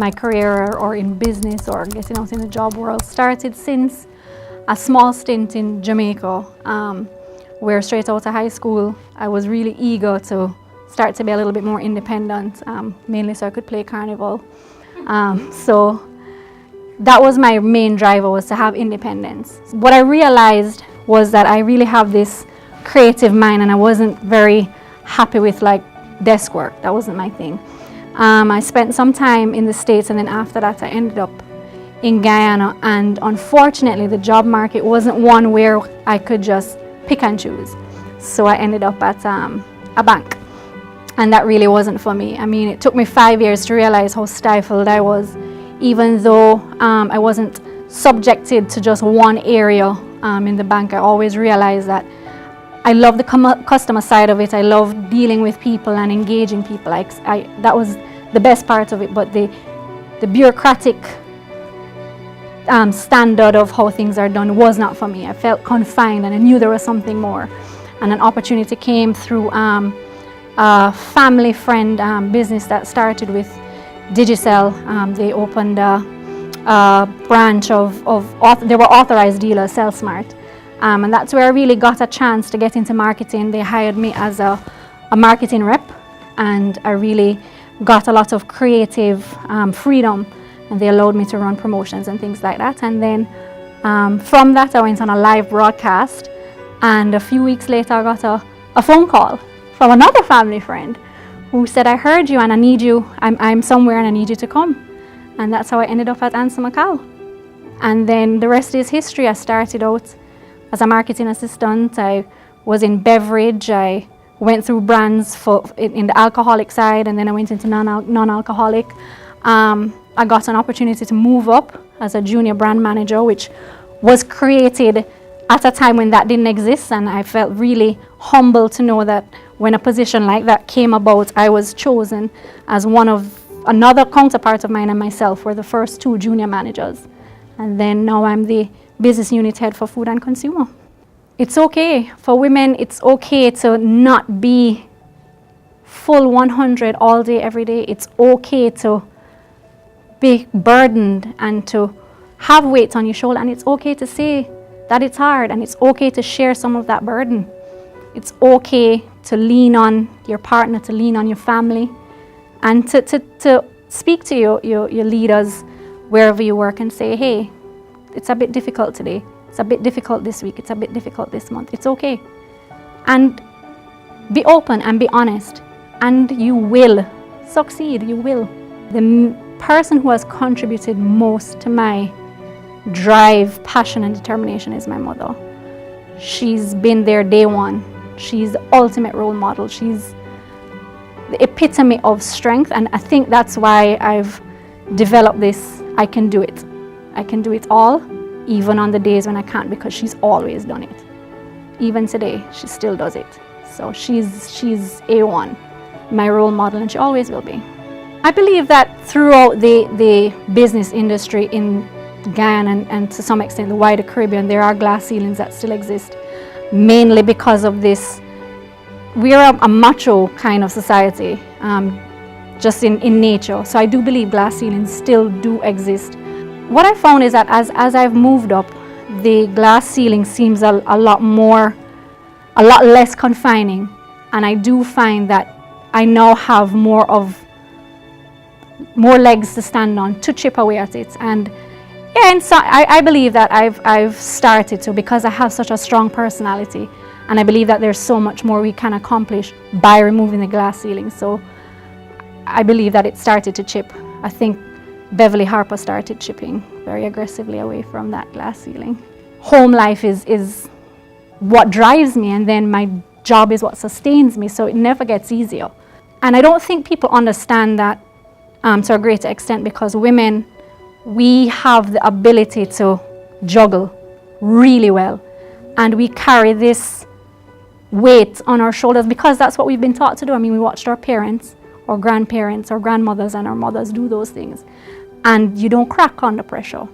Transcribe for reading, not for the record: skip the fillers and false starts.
my career or in business or getting out in the job world started since a small stint in Jamaica, where straight out of high school I was really eager to start to be a little bit more independent, mainly so I could play carnival. So that was my main driver, was to have independence. What I realized was that I really have this creative mind, and I wasn't very happy with like desk work. That wasn't my thing. I spent some time in the States, and then after that I ended up in Guyana, and unfortunately the job market wasn't one where I could just pick and choose. So I ended up at a bank, and that really wasn't for me. I mean, it took me 5 years to realize how stifled I was, even though I wasn't subjected to just one area in the bank. I always realized that I love the customer side of it. I love dealing with people and engaging people. That was the best part of it, but the bureaucratic standard of how things are done was not for me. I felt confined, and I knew there was something more. And an opportunity came through a family friend business that started with Digicel. They opened a branch of they were authorized dealers, SellSmart. And that's where I really got a chance to get into marketing. They hired me as a marketing rep, and I really got a lot of creative freedom, and they allowed me to run promotions and things like that. And then from that I went on a live broadcast, and a few weeks later I got a phone call from another family friend who said, "I heard you and I need you, I'm somewhere and I need you to come." And that's how I ended up at Ansa McCall. And then the rest is history. I started out as a marketing assistant. I was in beverage. I went through brands in the alcoholic side, and then I went into non-alcoholic. I got an opportunity to move up as a junior brand manager, which was created at a time when that didn't exist, and I felt really humbled to know that when a position like that came about, I was chosen as another counterpart of mine and myself were the first two junior managers. And then now I'm the business unit head for food and consumer. It's okay for women, it's okay to not be full 100 all day, every day. It's okay to be burdened and to have weight on your shoulder, and it's okay to say that it's hard, and it's okay to share some of that burden. It's okay to lean on your partner, to lean on your family, and to speak to your leaders wherever you work and say, "Hey, it's a bit difficult today. It's a bit difficult this week. It's a bit difficult this month. It's okay." And be open and be honest, and you will succeed. You will. The person who has contributed most to my drive, passion, and determination is my mother. She's been there day one. She's the ultimate role model. She's the epitome of strength, and I think that's why I've developed this. I can do it. I can do it all, even on the days when I can't, because she's always done it. Even today, she still does it. So she's A1, my role model, and she always will be. I believe that throughout the business industry in Guyana and to some extent the wider Caribbean, there are glass ceilings that still exist, mainly because of this. We're a macho kind of society, just in nature. So I do believe glass ceilings still do exist. What I found is that as I've moved up, the glass ceiling seems a lot less confining, and I do find that I now have more legs to stand on to chip away at it. And yeah, and so I believe that I've started to, because I have such a strong personality, and I believe that there's so much more we can accomplish by removing the glass ceiling. So I believe that it started to chip. I think Beverly Harper started chipping very aggressively away from that glass ceiling. Home life is what drives me, and then my job is what sustains me, so it never gets easier. And I don't think people understand that to a greater extent, because women, we have the ability to juggle really well, and we carry this weight on our shoulders because that's what we've been taught to do. I mean, we watched our parents or grandparents or grandmothers and our mothers do those things, and you don't crack under pressure.